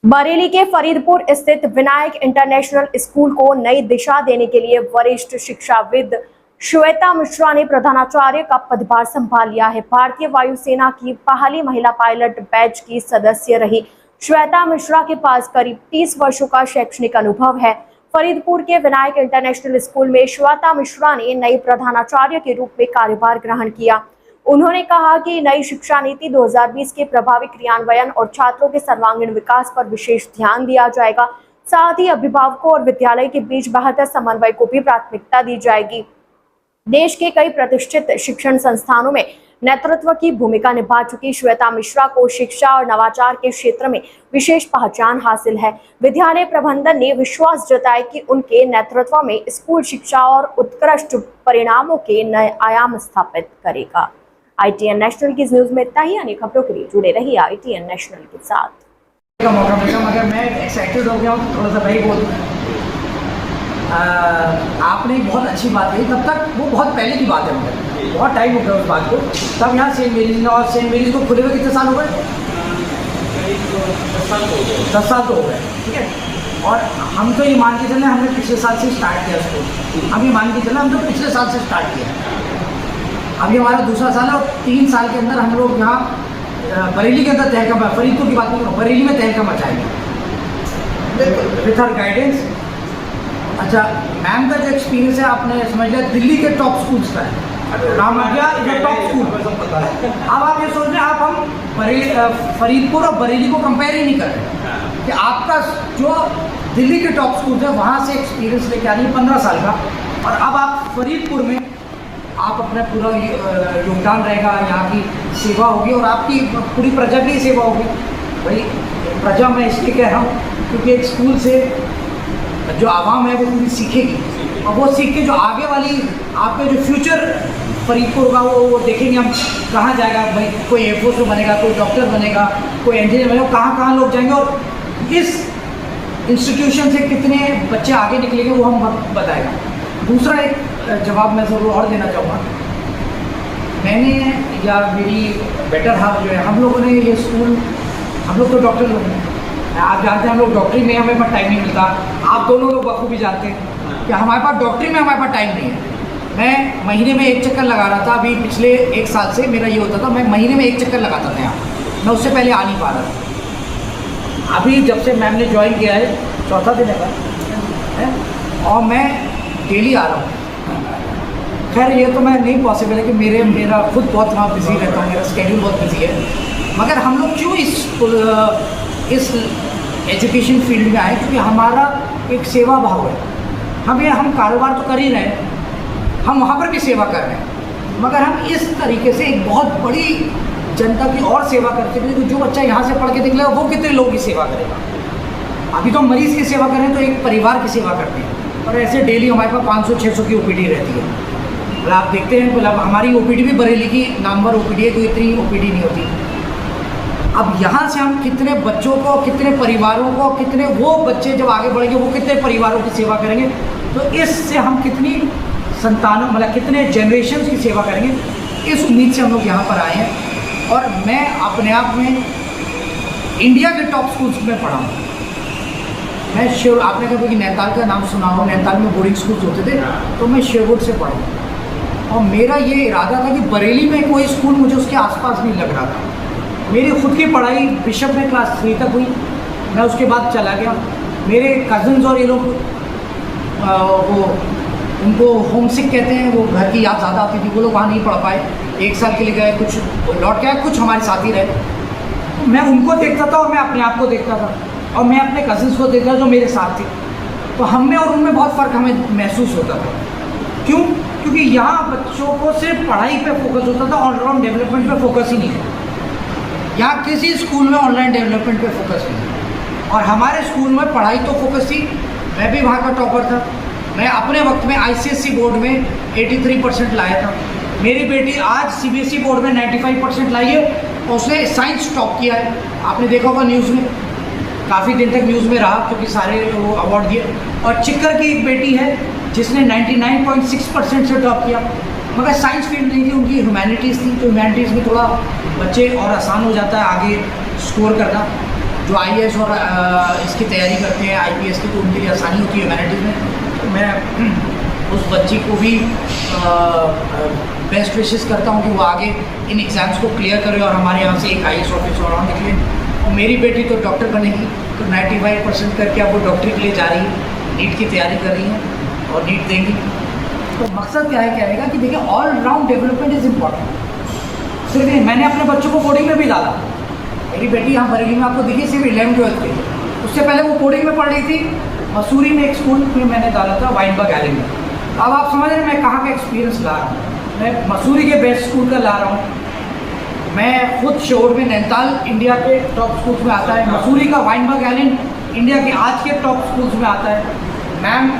बरेली के फरीदपुर स्थित Vinayak international school को नई दिशा देने के लिए वरिष्ठ शिक्षाविद श्वेता मिश्रा ने प्रधानाचार्य का पदभार संभाल लिया है। भारतीय वायुसेना की पहली महिला पायलट बैच की सदस्य रही श्वेता मिश्रा के पास करीब 30 वर्षों का शैक्षणिक अनुभव है। फरीदपुर के विनायक इंटरनेशनल स्कूल में श्वेता मिश्रा ने नई प्रधानाचार्य के रूप में कार्यभार ग्रहण किया। उन्होंने कहा कि नई शिक्षा नीति 2020 के प्रभावी क्रियान्वयन और छात्रों के सर्वांगीण विकास पर विशेष ध्यान दिया जाएगा। साथ ही अभिभावकों और विद्यालय के बीच बेहतर समन्वय को भी प्राथमिकता दी जाएगी। देश के कई प्रतिष्ठित शिक्षण संस्थानों में नेतृत्व की भूमिका निभा चुकी श्वेता मिश्रा को शिक्षा और नवाचार के क्षेत्र में विशेष पहचान हासिल है। विद्यालय प्रबंधन ने विश्वास जताया कि उनके नेतृत्व में स्कूल शिक्षा और उत्कृष्ट परिणामों के नए आयाम स्थापित करेगा। ITN नेशनल की न्यूज में इतना ही। अन्य खबरों के लिए जुड़े रहिए ITN नेशनल के साथ। का मौका मिला मगर मैं एक्साइटेड हो गया हूँ, थोड़ा सा भाई बोल आपने एक बहुत अच्छी बात कही। तब तक वो बहुत पहले की बात है, मगर बहुत टाइम हो गया उस बात को। तब यहाँ सेंट मेरीज और सेंट मेरीज को खुले हुए कितने साल हो गए? 10 साल तो हो गए, ठीक है। और हम तो ये मान के चले हमने पिछले साल से स्टार्ट किया उसको। हम ये मान के चले हम तो पिछले साल से स्टार्ट किया। अभी हमारा दूसरा साल है और 3 साल के अंदर हम लोग यहाँ बरेली के अंदर तहलका, फरीदपुर की बात नहीं करूँ, बरेली में तहलका मचाएंगे विथ हर गाइडेंस। अच्छा, मैम का जो एक्सपीरियंस है आपने समझ लिया दिल्ली के टॉप स्कूल्स का है। Ramnagariya is a top school. अब आप ये सोच रहे हैं, आप हम फरीदपुर और बरेली को कंपेयर ही नहीं कर रहे कि आपका जो दिल्ली के टॉप स्कूल है वहाँ से एक्सपीरियंस लेके आ रही है 15 साल का, और अब आप फरीदपुर में आप अपना पूरा योगदान रहेगा, यहाँ की सेवा होगी और आपकी पूरी प्रजा की सेवा होगी। भाई प्रजा मैं इसलिए कह रहा हूँ क्योंकि एक स्कूल से जो आवाम है वो पूरी सीखेगी, और वो सीख के जो आगे वाली आपका जो फ्यूचर फरीदपुर होगा वो देखेंगे हम कहाँ जाएगा। भाई कोई एयरफोर्स में बनेगा, कोई डॉक्टर बनेगा, कोई इंजीनियर बनेगा, कहाँ कहाँ लोग जाएंगे और इस इंस्टीट्यूशन से कितने बच्चे आगे निकलेंगे वो हम बताएगा। दूसरा एक जवाब मैं ज़रूर और देना चाहूँगा। मैंने या मेरी बेटर हाफ जो है, हम लोगों ने ये स्कूल, हम लोग तो डॉक्टर लोग हैं, आप जानते हैं हम लोग डॉक्टरी में हमें पास टाइम नहीं मिलता। आप दोनों लोग बखूबी जानते हैं कि हमारे पास डॉक्टरी में हमारे पास टाइम नहीं है। मैं महीने में 1 चक्कर लगा रहा था, अभी पिछले 1 साल से मेरा ये होता था, मैं महीने में 1 चक्कर लगाता था यहाँ, मैं उससे पहले आ नहीं पा रहा था। अभी जब से मैम ने ज्वाइन किया है, चौथा दिन है और मैं डेली आ रहा हूँ। खैर ये तो मैं नहीं पॉसिबल है कि मेरा खुद बहुत वहाँ बिजी रहता हूँ, मेरा स्केड्यूल बहुत बिजी है। मगर हम लोग क्यों इस एजुकेशन फील्ड में आए? क्योंकि हमारा एक सेवा भाव है। हम कारोबार तो कर ही रहे हैं, हम वहाँ पर भी सेवा कर रहे हैं, मगर हम इस तरीके से एक बहुत बड़ी जनता की और सेवा करते हैं। तो जो बच्चा यहाँ से पढ़ के निकलेगा वो कितने लोगों की सेवा करेगा। अभी तो हम मरीज़ की सेवा करें तो एक परिवार की सेवा करते हैं, और ऐसे डेली हमारे पास 500-600 की OPD रहती है। मतलब आप देखते हैं, मतलब हमारी OPD भी बरेली की नामवर OPD है, कोई इतनी OPD नहीं होती। अब यहाँ से हम कितने बच्चों को, कितने परिवारों को, कितने वो बच्चे जब आगे बढ़ेंगे वो कितने परिवारों की सेवा करेंगे, तो इससे हम कितनी संतानों, मतलब कितने जनरेशन की सेवा करेंगे, इस उम्मीद से हम लोग यहाँ पर आए हैं। और मैं अपने आप में इंडिया के टॉप स्कूल्स में पढ़ा हूँ। मैं आपने कहा कि नैनीताल का नाम सुना हो, नैनीताल में बोर्डिंग स्कूल्स होते थे, तो मैं शेरवुड से पढ़ा हूँ। और मेरा ये इरादा था कि बरेली में कोई स्कूल मुझे उसके आसपास नहीं लग रहा था। मेरी खुद की पढ़ाई बिशप में क्लास 3 तक हुई, मैं उसके बाद चला गया। मेरे कज़न्स और ये लोग वो उनको होम सिक कहते हैं, वो घर की याद ज़्यादा आती थी, वो लोग वहाँ नहीं पढ़ पाए, 1 साल के लिए गए, कुछ लौट के आए, कुछ हमारे साथ ही रहे। तो मैं उनको देखता था और मैं अपने आप को देखता था, और मैं अपने कज़न्स को देखता था जो मेरे साथ थे। तो हम में और उनमें बहुत फ़र्क हमें महसूस होता था। क्यों? क्योंकि यहाँ बच्चों को सिर्फ पढ़ाई पे फोकस होता था, ऑलराउंड डेवलपमेंट पे फोकस ही नहीं है। यहाँ किसी स्कूल में ऑनलाइन डेवलपमेंट पे फोकस नहीं है, और हमारे स्कूल में पढ़ाई तो फोकस थी। मैं भी वहाँ का टॉपर था। मैं अपने वक्त में ICSE बोर्ड में 83% लाया था। मेरी बेटी आज CBSE बोर्ड में 95% लाई है, और उसने साइंस टॉप किया है। आपने देखा होगा न्यूज़ में, काफ़ी दिन तक न्यूज़ में रहा क्योंकि सारे वो अवार्ड दिए। और चिक्कर की एक बेटी है जिसने 99.6% से टॉप किया, मगर साइंस फील्ड नहीं थी, उनकी ह्यूमैनिटीज़ थी। तो ह्यूमैनिटीज़ में थोड़ा बच्चे और आसान हो जाता है आगे स्कोर करना। जो IAS और इसकी तैयारी करते हैं IPS की, तो उनके लिए आसानी होती है ह्यूमैनिटीज़ में। तो मैं उस बच्ची को भी बेस्ट विशेस करता हूँ कि वो आगे इन एग्ज़ाम्स को क्लियर करे और हमारे यहाँ से एक IAS ऑफिसर और निकले। और मेरी बेटी तो डॉक्टर बनेगी, तो 95% करके अब वो डॉक्टरी के लिए जा रही है, नीट की तैयारी कर रही है और नीट देंगी। तो मकसद क्या है कहने का कि देखिए all round development is important. सिर्फ मैंने अपने बच्चों को कोडिंग में भी डाला। मेरी बेटी यहाँ बरेली में आपको देखिए सिर्फ 11th-12th के, उससे पहले वो कोडिंग में पढ़ रही थी। मसूरी में एक स्कूल में मैंने डाला था, वाइनबर्ग आइलैंड में। अब आप समझ रहे हैं मैं कहाँ का एक्सपीरियंस ला रहा हूँ। मैं मसूरी के बेस्ट स्कूल का ला रहा हूँ। मैं खुद शोर में नैनीताल इंडिया के टॉप स्कूल्स में आता है, मसूरी का वाइनबर्ग आइलैंड इंडिया के आज के टॉप स्कूल्स में आता है। मैम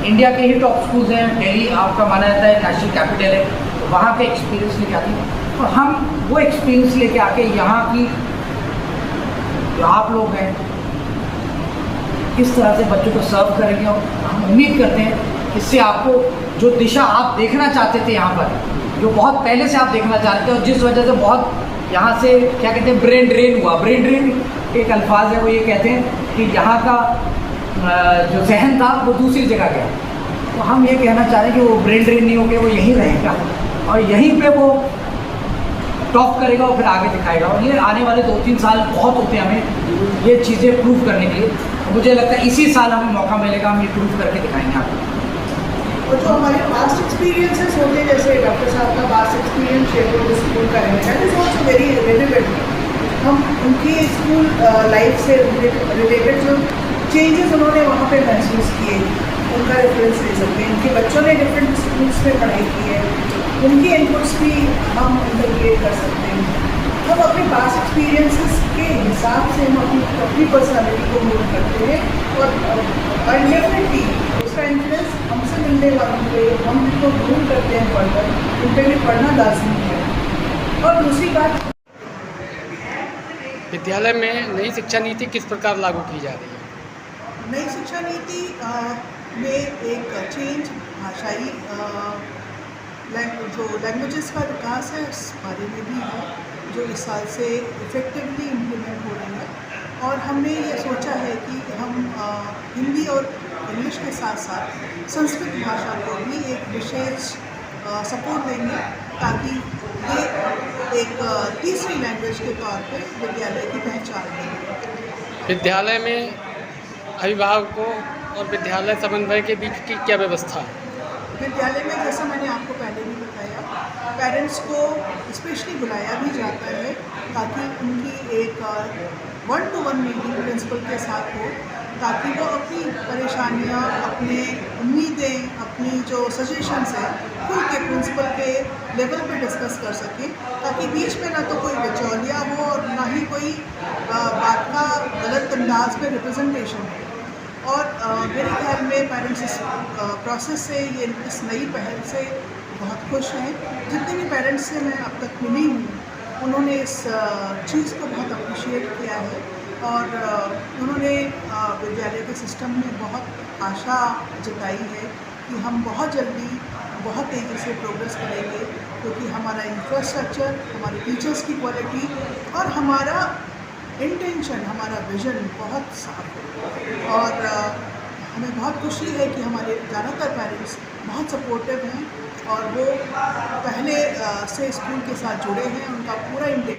इंडिया के ही टॉप स्कूल्स हैं, दिल्ली आपका माना जाता है नेशनल कैपिटल है, तो वहाँ के एक्सपीरियंस लेके आती है। तो हम वो एक्सपीरियंस लेके आके यहाँ की जो आप लोग हैं किस तरह से बच्चों को सर्व करेंगे, और हम उम्मीद करते हैं इससे आपको जो दिशा आप देखना चाहते थे यहाँ पर, जो बहुत पहले से आप देखना चाहते थे और जिस वजह से बहुत यहाँ से क्या कहते हैं ब्रेन ड्रेन हुआ। ब्रेन ड्रेन एक अल्फाज है, वो ये कहते हैं कि यहाँ का जो जहन था वो दूसरी जगह गया। तो हम ये कहना चाह रहे हैं कि वो ब्रेन ड्रेन नहीं हो गया, वो यहीं रहेगा और यहीं पे वो टॉप करेगा और फिर आगे दिखाएगा। और ये आने वाले 2-3 साल बहुत होते हैं हमें ये चीज़ें प्रूव करने के लिए। मुझे लगता है इसी साल हमें मौका मिलेगा, हम ये प्रूव करके दिखाएंगे आपको। और जो हमारे पास्ट एक्सपीरियंसेस होते हैं, जैसे डॉक्टर साहब का पास्ट एक्सपीरियंस शेयर स्कूल का है, that is also very relevant. हम उनकी स्कूल लाइफ से रिलेटेड जो चेंजेस उन्होंने वहाँ पे महसूस किए, उनका रेफरेंस ले सकते हैं। उनके बच्चों ने डिफरेंट स्कूल्स में पढ़ाई की है, उनकी इनपुट्स भी हम इंटरप्रेट कर सकते हैं। हम अपने पास एक्सपीरियंसेस के हिसाब से हम अपनी पर्सनालिटी को मूव करते हैं और डेफिनेटली उसका इन्फ्लुएंस हमसे मिलने वालों पे हम जिनको मूव करते हैं पढ़कर, उन पर भी पढ़ना लाजमी है। और दूसरी बात, विद्यालय में नई शिक्षा नीति किस प्रकार लागू की जा रही है? नई शिक्षा नीति में एक चेंज भाषाई जो लैंग्वेजेस का विकास है उस बारे में भी है, जो इस साल से इफ़ेक्टिवली इम्प्लीमेंट हो रही है। और हमने ये सोचा है कि हम हिंदी और इंग्लिश के साथ साथ संस्कृत भाषा को भी एक विशेष सपोर्ट देंगे, ताकि ये एक तीसरी लैंग्वेज के तौर पे विद्यालय की पहचान देंगे। विद्यालय में अभिभावकों और विद्यालय समन्वय के बीच की क्या व्यवस्था है? विद्यालय में जैसा मैंने आपको पहले भी बताया, पेरेंट्स को स्पेशली बुलाया भी जाता है ताकि उनकी एक 1-to-1 मीटिंग प्रिंसिपल के साथ हो, ताकि वो अपनी परेशानियाँ, अपने उम्मीदें, अपनी जो सजेशंस हैं खुल के प्रिंसिपल के लेवल पे डिस्कस कर सकें, ताकि बीच में ना तो कोई बिचौलिया हो और ना ही कोई बात का गलत अंदाज पे रिप्रेजेंटेशन हो। और मेरे ख्याल में पेरेंट्स इस प्रोसेस से, ये इस नई पहल से बहुत खुश हैं। जितने भी पेरेंट्स से मैं अब तक मिली हूँ, उन्होंने इस चीज़ को बहुत अप्रिशिएट किया है और उन्होंने विद्यालय के सिस्टम में बहुत आशा जताई है कि हम बहुत जल्दी, बहुत तेज़ी से प्रोग्रेस करेंगे, क्योंकि हमारा इंफ्रास्ट्रक्चर, हमारे टीचर्स की क्वालिटी और हमारा इंटेंशन, हमारा विज़न बहुत साफ है। और हमें बहुत खुशी है कि हमारे ज़्यादातर पेरेंट्स बहुत सपोर्टिव हैं और वो पहले से स्कूल के साथ जुड़े हैं, उनका पूरा इंटेंशन